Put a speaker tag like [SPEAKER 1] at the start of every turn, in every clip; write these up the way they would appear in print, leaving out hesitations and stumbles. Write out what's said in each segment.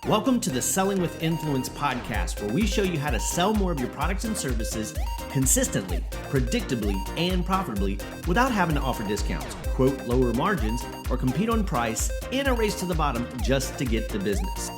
[SPEAKER 1] Welcome to the Selling with Influence podcast, where we show you how to sell more of your products and services consistently, predictably, and profitably without having to offer discounts, quote lower margins, or compete on price in a race to the bottom just to get the business.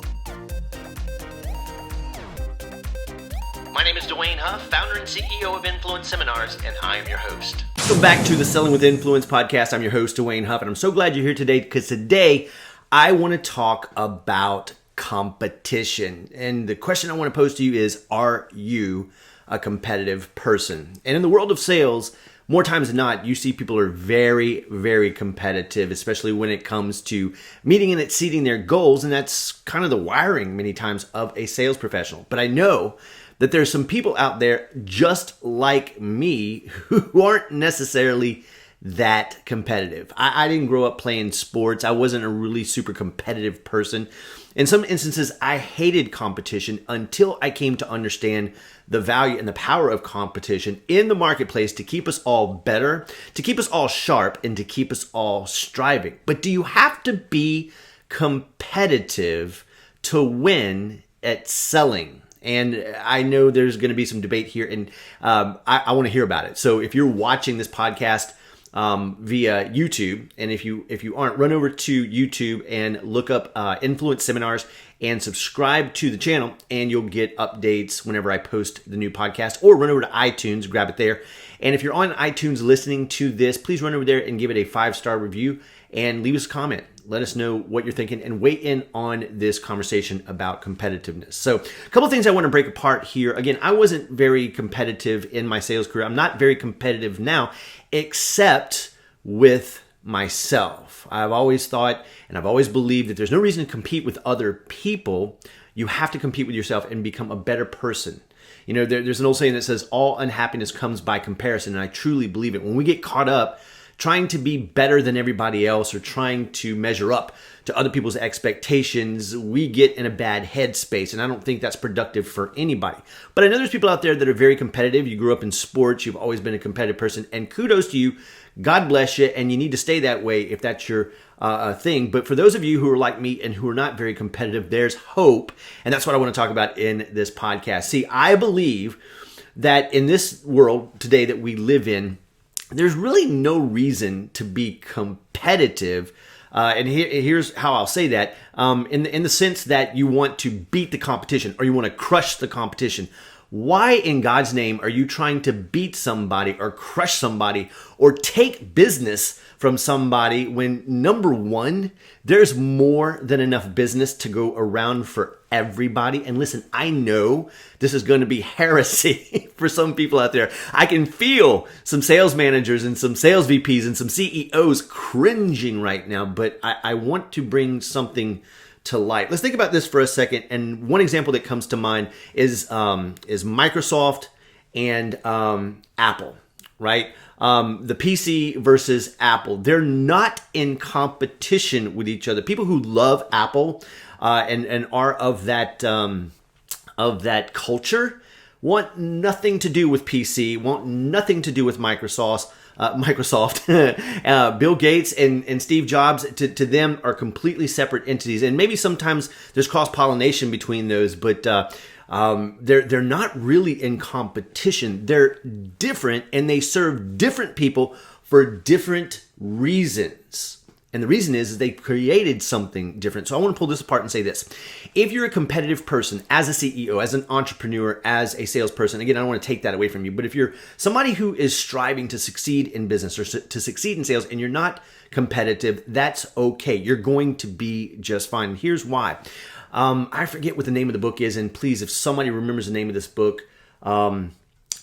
[SPEAKER 1] My name is Duane, founder and CEO of Influence Seminars, and I am your host. Welcome back to the Selling with Influence podcast. I'm your host, Duane Huff, and I'm so glad you're here today because today I want to talk about competition. And the question I want to pose to you is, are you a competitive person? And in the world of sales, more times than not, you see people are very, very competitive, especially when it comes to meeting and exceeding their goals. And that's kind of the wiring many times of a sales professional. But I know that there's some people out there just like me who aren't necessarily that competitive. I didn't grow up playing sports. I wasn't a really super competitive person. In some instances, I hated competition until I came to understand the value and the power of competition in the marketplace to keep us all better, to keep us all sharp, and to keep us all striving. But do you have to be competitive to win at selling? And I know there's going to be some debate here, and I want to hear about it. So if you're watching this podcast via YouTube, and if you aren't, run over to YouTube and look up Influence Seminars and subscribe to the channel, and you'll get updates whenever I post the new podcast. Or run over to iTunes, grab it there. And if you're on iTunes listening to this, please run over there and give it a 5-star review and leave us a comment. Let us know what you're thinking and weigh in on this conversation about competitiveness. So a couple of things I want to break apart here. Again, I wasn't very competitive in my sales career. I'm not very competitive now, except with myself. I've always thought and I've always believed that there's no reason to compete with other people. You have to compete with yourself and become a better person. You know, there's an old saying that says all unhappiness comes by comparison, and I truly believe it. When we get caught up trying to be better than everybody else or trying to measure up to other people's expectations, we get in a bad headspace, and I don't think that's productive for anybody. But I know there's people out there that are very competitive. You grew up in sports, you've always been a competitive person, and kudos to you. God bless you, and you need to stay that way if that's your thing. But for those of you who are like me and who are not very competitive, there's hope, and that's what I want to talk about in this podcast. See, I believe that in this world today that we live in, there's really no reason to be competitive. And here's how I'll say that. In the sense that you want to beat the competition or you want to crush the competition. Why in God's name are you trying to beat somebody or crush somebody or take business from somebody when, number one, there's more than enough business to go around for everybody? And listen, I know this is going to be heresy for some people out there. I can feel some sales managers and some sales VPs and some CEOs cringing right now, but I want to bring something to light. Let's think about this for a second. And one example that comes to mind is Microsoft and Apple, right? The PC versus Apple. They're not in competition with each other. People who love Apple and are of that culture want nothing to do with PC, want nothing to do with Microsoft. Bill Gates and Steve Jobs, to them, are completely separate entities. And maybe sometimes there's cross-pollination between those, but they're not really in competition. They're different, and they serve different people for different reasons. And the reason is they created something different. So I want to pull this apart and say this. If you're a competitive person, as a CEO, as an entrepreneur, as a salesperson, again, I don't want to take that away from you, but if you're somebody who is striving to succeed in business or to succeed in sales and you're not competitive, that's okay. You're going to be just fine. Here's why. I forget what the name of the book is, and please, if somebody remembers the name of this book,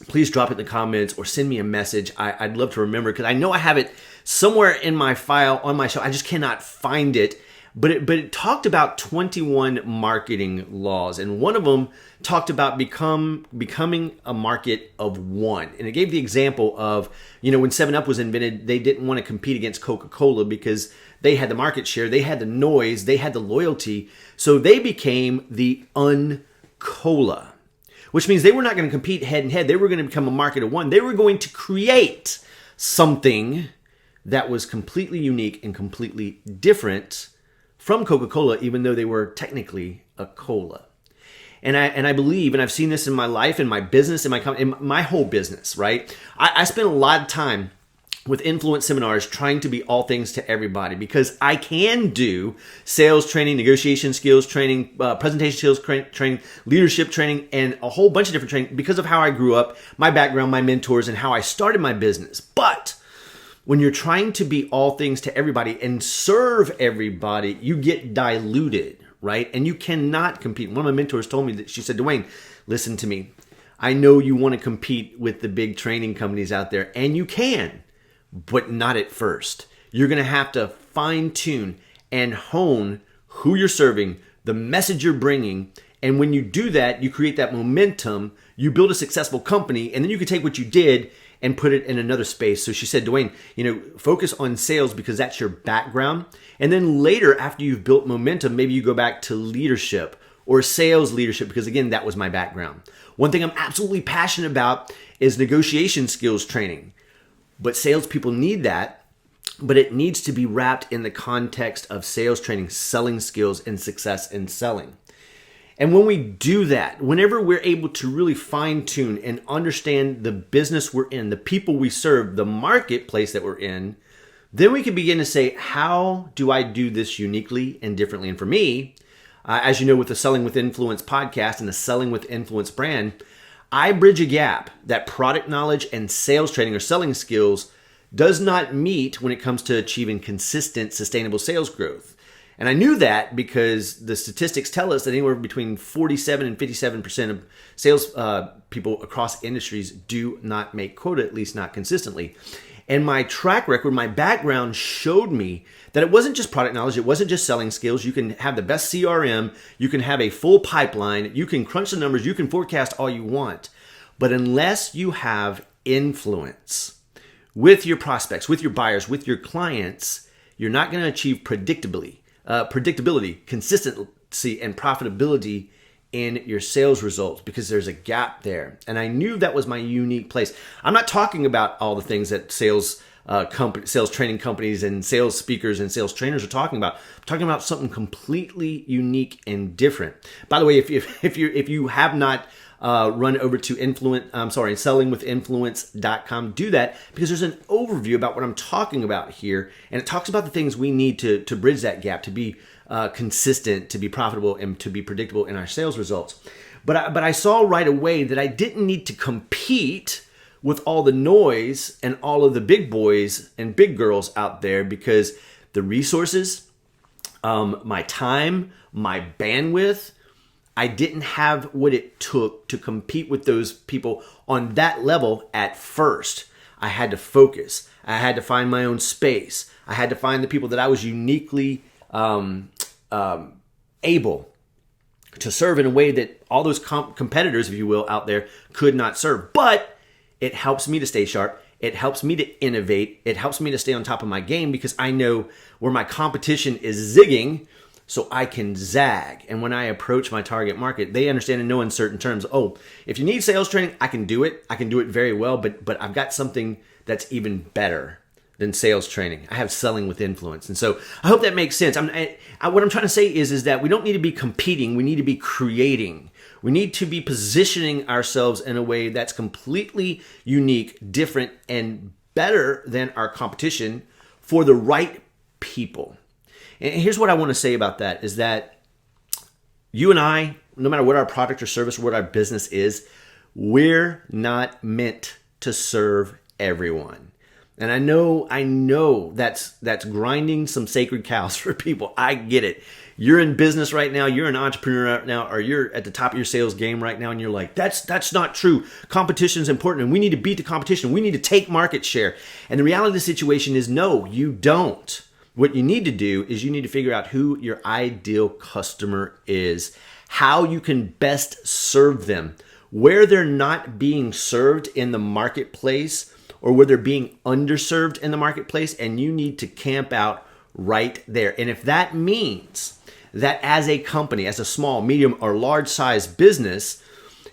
[SPEAKER 1] please drop it in the comments or send me a message. I'd love to remember, because I know I have it somewhere in my file on my show. I just cannot find it. But it talked about 21 marketing laws, and one of them talked about becoming a market of one. And it gave the example of, when 7-Up was invented, they didn't want to compete against Coca-Cola because they had the market share, they had the noise, they had the loyalty. So they became the Un-Cola, which means they were not going to compete head and head. They were going to become a market of one. They were going to create something that was completely unique and completely different from Coca-Cola, even though they were technically Coca-Cola. And I believe, and I've seen this in my life, in my business, in my whole business, right? I spend a lot of time with influence seminars trying to be all things to everybody, because I can do sales training, negotiation skills training, presentation skills training, leadership training, and a whole bunch of different training because of how I grew up, my background, my mentors, and how I started my business. But when you're trying to be all things to everybody and serve everybody, you get diluted, right? And you cannot compete. One of my mentors told me that, she said, Duane, listen to me. I know you want to compete with the big training companies out there, and you can, but not at first. You're going to have to fine tune and hone who you're serving, the message you're bringing. And when you do that, you create that momentum, you build a successful company, and then you can take what you did and put it in another space. So she said, Duane, focus on sales because that's your background. And then later, after you've built momentum, maybe you go back to leadership or sales leadership, because again, that was my background. One thing I'm absolutely passionate about is negotiation skills training. But salespeople need that, but it needs to be wrapped in the context of sales training, selling skills, and success in selling. And when we do that, whenever we're able to really fine tune and understand the business we're in, the people we serve, the marketplace that we're in, then we can begin to say, how do I do this uniquely and differently? And for me, as you know, with the Selling with Influence podcast and the Selling with Influence brand, I bridge a gap that product knowledge and sales training or selling skills does not meet when it comes to achieving consistent, sustainable sales growth. And I knew that because the statistics tell us that anywhere between 47 and 57% of sales people across industries do not make quota, at least not consistently. And my track record, my background showed me that it wasn't just product knowledge, it wasn't just selling skills. You can have the best CRM, you can have a full pipeline, you can crunch the numbers, you can forecast all you want. But unless you have influence with your prospects, with your buyers, with your clients, you're not going to achieve predictability, consistency, and profitability in your sales results, because there's a gap there. And I knew that was my unique place. I'm not talking about all the things that sales training companies and sales speakers and sales trainers are talking about. I'm talking about something completely unique and different. By the way, if you have not run over to sellingwithinfluence.com, do that, because there's an overview about what I'm talking about here, and it talks about the things we need to bridge that gap, to be consistent, to be profitable, and to be predictable in our sales results. But I saw right away that I didn't need to compete with all the noise and all of the big boys and big girls out there, because the resources, my time, my bandwidth, I didn't have what it took to compete with those people on that level at first. I had to focus. I had to find my own space. I had to find the people that I was uniquely able to serve in a way that all those competitors, if you will, out there could not serve. But it helps me to stay sharp. It helps me to innovate. It helps me to stay on top of my game, because I know where my competition is zigging, so I can zag. And when I approach my target market, they understand in no uncertain terms, oh, if you need sales training, I can do it. I can do it very well, but I've got something that's even better than sales training. I have Selling with Influence. And so I hope that makes sense. What I'm trying to say is that we don't need to be competing. We need to be creating. We need to be positioning ourselves in a way that's completely unique, different, and better than our competition for the right people. And here's what I want to say about that is that you and I, no matter what our product or service or what our business is, we're not meant to serve everyone. And I know that's grinding some sacred cows for people. I get it. You're in business right now, you're an entrepreneur right now, or you're at the top of your sales game right now, and you're like, that's not true. Competition is important, and we need to beat the competition. We need to take market share. And the reality of the situation is, no, you don't. What you need to do is you need to figure out who your ideal customer is, how you can best serve them, where they're not being served in the marketplace, or where they're being underserved in the marketplace, and you need to camp out right there. And if that means that as a company, as a small, medium, or large size business,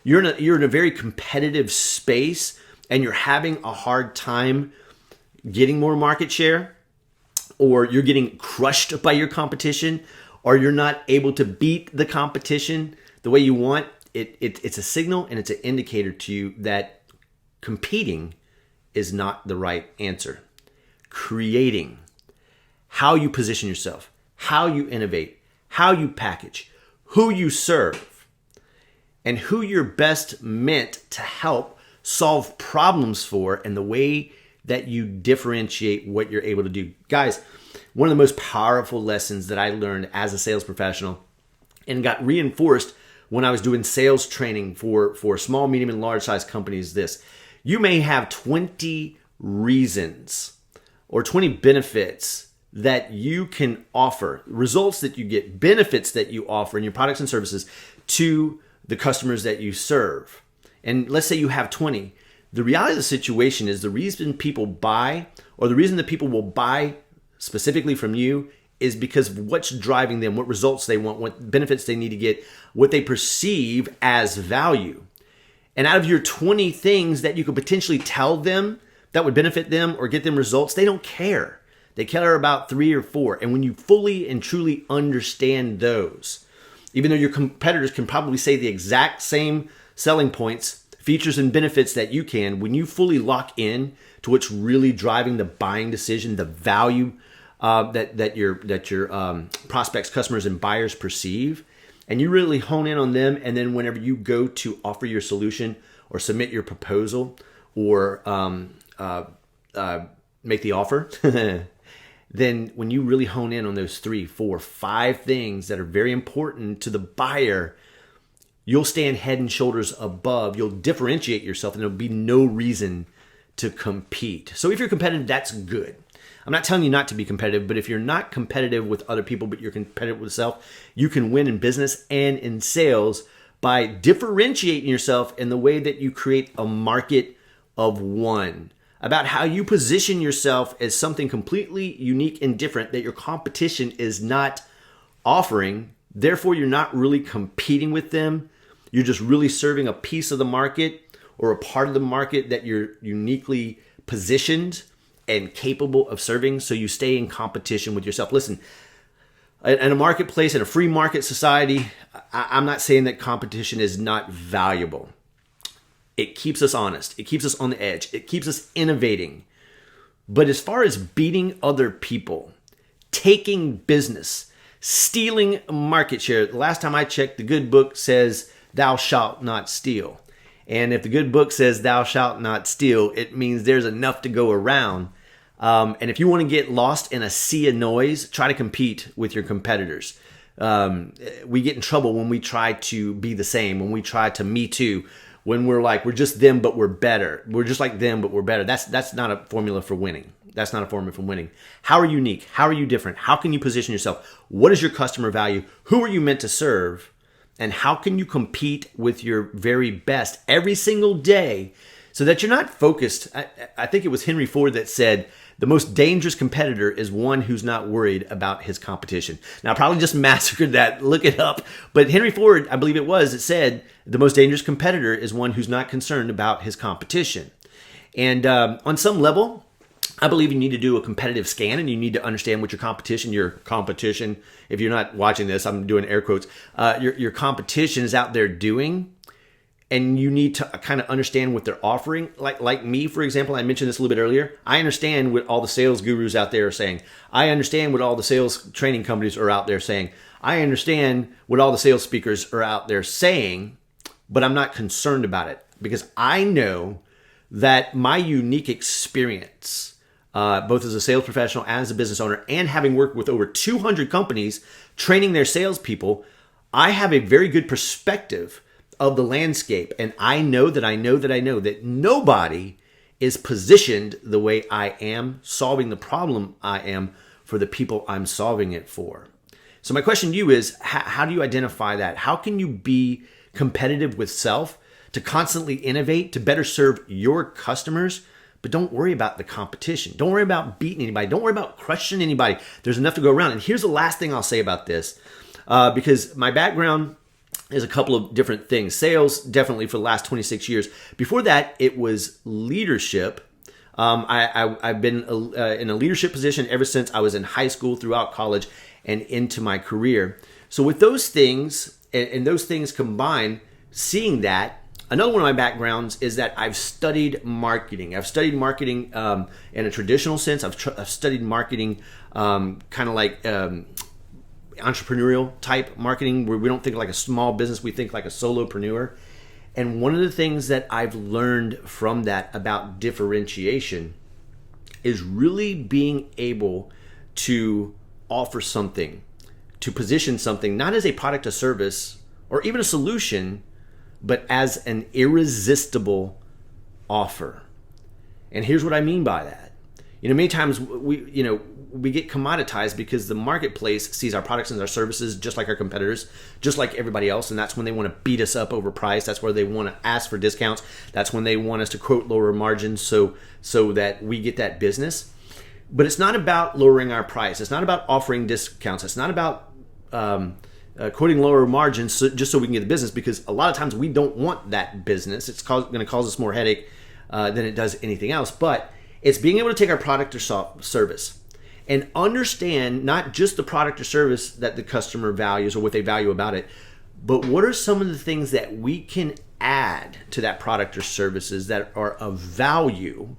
[SPEAKER 1] you're in a very competitive space and you're having a hard time getting more market share, or you're getting crushed by your competition, or you're not able to beat the competition the way you want, it's a signal and it's an indicator to you that competing is not the right answer. Creating, how you position yourself, how you innovate, how you package, who you serve, and who you're best meant to help solve problems for, and the way that you differentiate what you're able to do. Guys, one of the most powerful lessons that I learned as a sales professional and got reinforced when I was doing sales training for small, medium, and large size companies, this: you may have 20 reasons or 20 benefits that you can offer, results that you get, benefits that you offer in your products and services to the customers that you serve. And let's say you have 20. The reality of the situation is the reason people buy, or the reason that people will buy specifically from you, is because of what's driving them, what results they want, what benefits they need to get, what they perceive as value. And out of your 20 things that you could potentially tell them that would benefit them or get them results, they don't care. They care about 3 or 4. And when you fully and truly understand those, even though your competitors can probably say the exact same selling points, features, and benefits that you can, when you fully lock in to what's really driving the buying decision, the value that your prospects, customers, and buyers perceive, and you really hone in on them, and then whenever you go to offer your solution or submit your proposal or make the offer, then when you really hone in on those 3, 4, 5 things that are very important to the buyer, you'll stand head and shoulders above. You'll differentiate yourself, and there'll be no reason to compete. So if you're competitive, that's good. I'm not telling you not to be competitive, but if you're not competitive with other people, but you're competitive with yourself, you can win in business and in sales by differentiating yourself in the way that you create a market of one, about how you position yourself as something completely unique and different that your competition is not offering. Therefore, you're not really competing with them. You're just really serving a piece of the market or a part of the market that you're uniquely positioned and capable of serving, so you stay in competition with yourself. Listen, in a marketplace, in a free market society, I'm not saying that competition is not valuable. It keeps us honest. It keeps us on the edge. It keeps us innovating. But as far as beating other people, taking business, stealing market share, the last time I checked, the good book says, "Thou shalt not steal." And if the good book says thou shalt not steal, it means there's enough to go around. And if you want to get lost in a sea of noise, try to compete with your competitors. We get in trouble when we try to be the same, when we try to me too, when we're like, we're just them, but we're better. We're just like them, but we're better. That's not a formula for winning. That's not a formula for winning. How are you unique? How are you different? How can you position yourself? What is your customer value? Who are you meant to serve? And how can you compete with your very best every single day so that you're not focused? I think it was Henry Ford that said, the most dangerous competitor is one who's not worried about his competition. Now, I probably just massacred that. Look it up. But Henry Ford, I believe it said, the most dangerous competitor is one who's not concerned about his competition. And on some level, I believe you need to do a competitive scan, and you need to understand what your competition, if you're not watching this, I'm doing air quotes, your competition is out there doing, and you need to kind of understand what they're offering. Like me, for example, I mentioned this a little bit earlier. I understand what all the sales gurus out there are saying. I understand what all the sales training companies are out there saying. I understand what all the sales speakers are out there saying, but I'm not concerned about it because I know that my unique experience, both as a sales professional and as a business owner, and having worked with over 200 companies training their salespeople, I have a very good perspective of the landscape. And I know that nobody is positioned the way I am, solving the problem I am for the people I'm solving it for. So my question to you is, how do you identify that? How can you be competitive with self to constantly innovate, to better serve your customers? But don't worry about the competition. Don't worry about beating anybody. Don't worry about crushing anybody. There's enough to go around. And here's the last thing I'll say about this, because my background is a couple of different things. Sales, definitely for the last 26 years. Before that, it was leadership I've been in a leadership position ever since I was in high school, throughout college, and into my career. So with those things and those things combined, seeing that, another one of my backgrounds is that I've studied marketing. I've studied marketing in a traditional sense. I've studied marketing kind of like entrepreneurial type marketing, where we don't think like a small business, we think like a solopreneur. And one of the things that I've learned from that about differentiation is really being able to offer something, to position something, not as a product or service or even a solution, but as an irresistible offer. And here's what I mean by that. Many times we get commoditized because the marketplace sees our products and our services just like our competitors, just like everybody else, and that's when they want to beat us up over price. That's where they want to ask for discounts. That's when they want us to quote lower margins so that we get that business. But it's not about lowering our price. It's not about offering discounts. It's not about quoting lower margins just so we can get the business, because a lot of times we don't want that business. It's going to cause us more headache than it does anything else. But it's being able to take our product or service and understand not just the product or service that the customer values or what they value about it, but what are some of the things that we can add to that product or services that are of value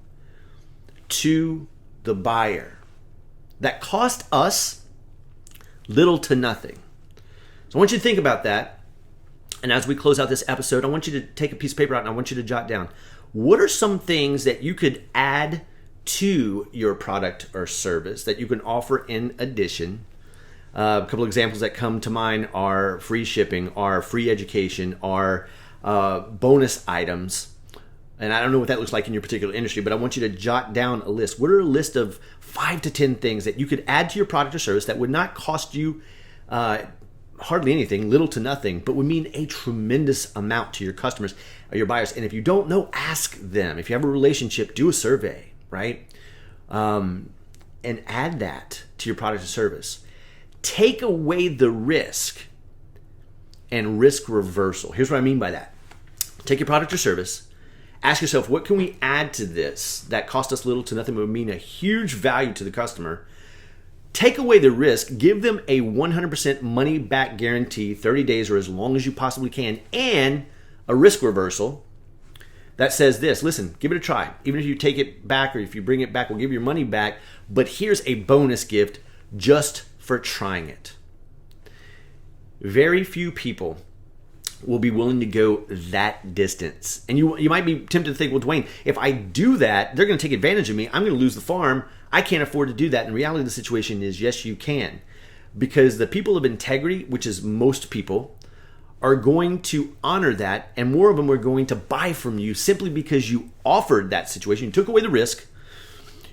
[SPEAKER 1] to the buyer that cost us little to nothing. So I want you to think about that. And as we close out this episode, I want you to take a piece of paper out and I want you to jot down, what are some things that you could add to your product or service that you can offer in addition? A couple of examples that come to mind are free shipping, are free education, are bonus items. And I don't know what that looks like in your particular industry, but I want you to jot down a list. What are a list of 5 to 10 things that you could add to your product or service that would not cost you hardly anything, little to nothing, but would mean a tremendous amount to your customers or your buyers? And if you don't know, ask them. If you have a relationship, do a survey, right? And add that to your product or service. Take away the risk and risk reversal. Here's what I mean by that. Take your product or service, ask yourself, what can we add to this that cost us little to nothing but would mean a huge value to the customer? Take away the risk, give them a 100% money back guarantee, 30 days or as long as you possibly can, and a risk reversal that says this: listen, give it a try. Even if you take it back or if you bring it back, we'll give your money back, but here's a bonus gift just for trying it. Very few people will be willing to go that distance. And you might be tempted to think, well, Duane, if I do that, they're going to take advantage of me. I'm going to lose the farm. I can't afford to do that. And the reality of the situation is, yes, you can. Because the people of integrity, which is most people, are going to honor that. And more of them are going to buy from you simply because you offered that situation. You took away the risk.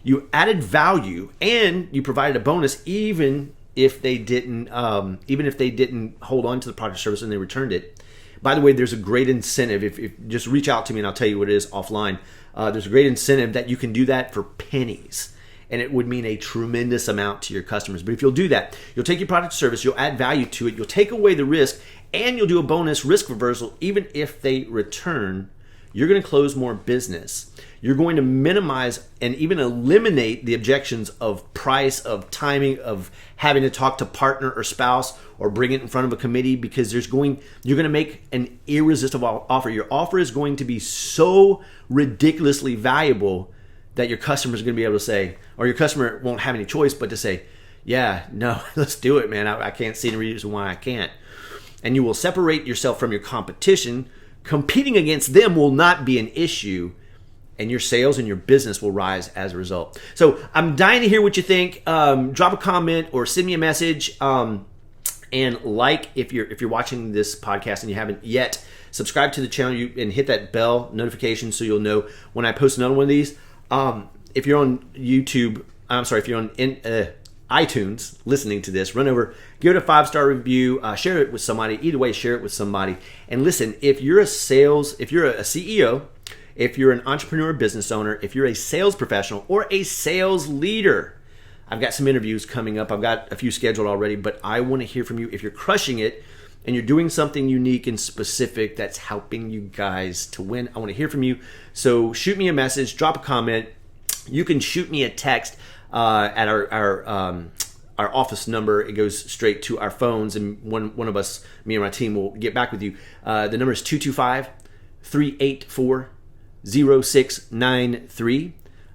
[SPEAKER 1] You added value, and you provided a bonus, even if they didn't hold on to the product or service and they returned it. By the way, there's a great incentive. If just reach out to me and I'll tell you what it is offline. There's a great incentive that you can do that for pennies, and it would mean a tremendous amount to your customers. But if you'll do that, you'll take your product or service, you'll add value to it, you'll take away the risk, and you'll do a bonus risk reversal. Even if they return, you're going to close more business. You're going to minimize and even eliminate the objections of price, of timing, of having to talk to partner or spouse or bring it in front of a committee, because you're going to make an irresistible offer. Your offer is going to be so ridiculously valuable that your customer is going to be able to say, or your customer won't have any choice but to say, yeah, no, let's do it, man. I can't see any reason why I can't. And you will separate yourself from your competition. Competing against them will not be an issue, and your sales and your business will rise as a result. So I'm dying to hear what you think. Drop a comment or send me a message. And like, if you're watching this podcast and you haven't yet, subscribe to the channel and hit that bell notification so you'll know when I post another one of these. If you're on YouTube, if you're on iTunes listening to this, run over, give it a 5-star review, share it with somebody. Either way, share it with somebody. And listen, if you're a CEO, if you're an entrepreneur, business owner, if you're a sales professional or a sales leader, I've got some interviews coming up. I've got a few scheduled already, but I want to hear from you. If you're crushing it and you're doing something unique and specific that's helping you guys to win, I want to hear from you. So shoot me a message, drop a comment, you can shoot me a text at our office number. It goes straight to our phones, and one of us, me and my team, will get back with you. The number is 225-384-0693.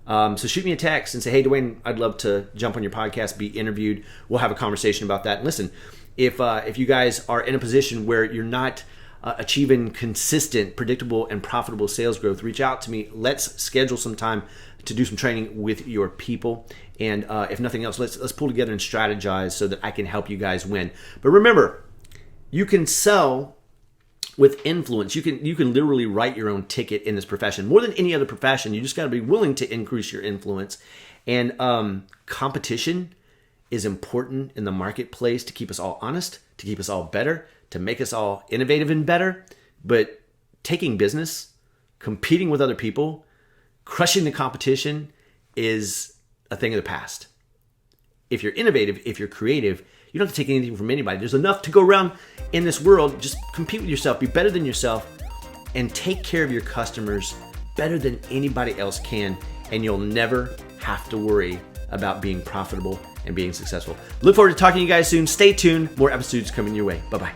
[SPEAKER 1] So shoot me a text and say, hey, Duane, I'd love to jump on your podcast, be interviewed. We'll have a conversation about that. And listen, if you guys are in a position where you're not achieving consistent, predictable, and profitable sales growth, reach out to me. Let's schedule some time to do some training with your people. And if nothing else, let's pull together and strategize so that I can help you guys win. But remember, you can sell with influence. You can literally write your own ticket in this profession. More than any other profession, you just got to be willing to increase your influence. And competition is important in the marketplace to keep us all honest, to keep us all better, to make us all innovative and better. But taking business, competing with other people, crushing the competition is a thing of the past. If you're innovative, if you're creative, you don't have to take anything from anybody. There's enough to go around in this world. Just compete with yourself, be better than yourself, and take care of your customers better than anybody else can, and you'll never have to worry about being profitable and being successful. Look forward to talking to you guys soon. Stay tuned. More episodes coming your way. Bye-bye.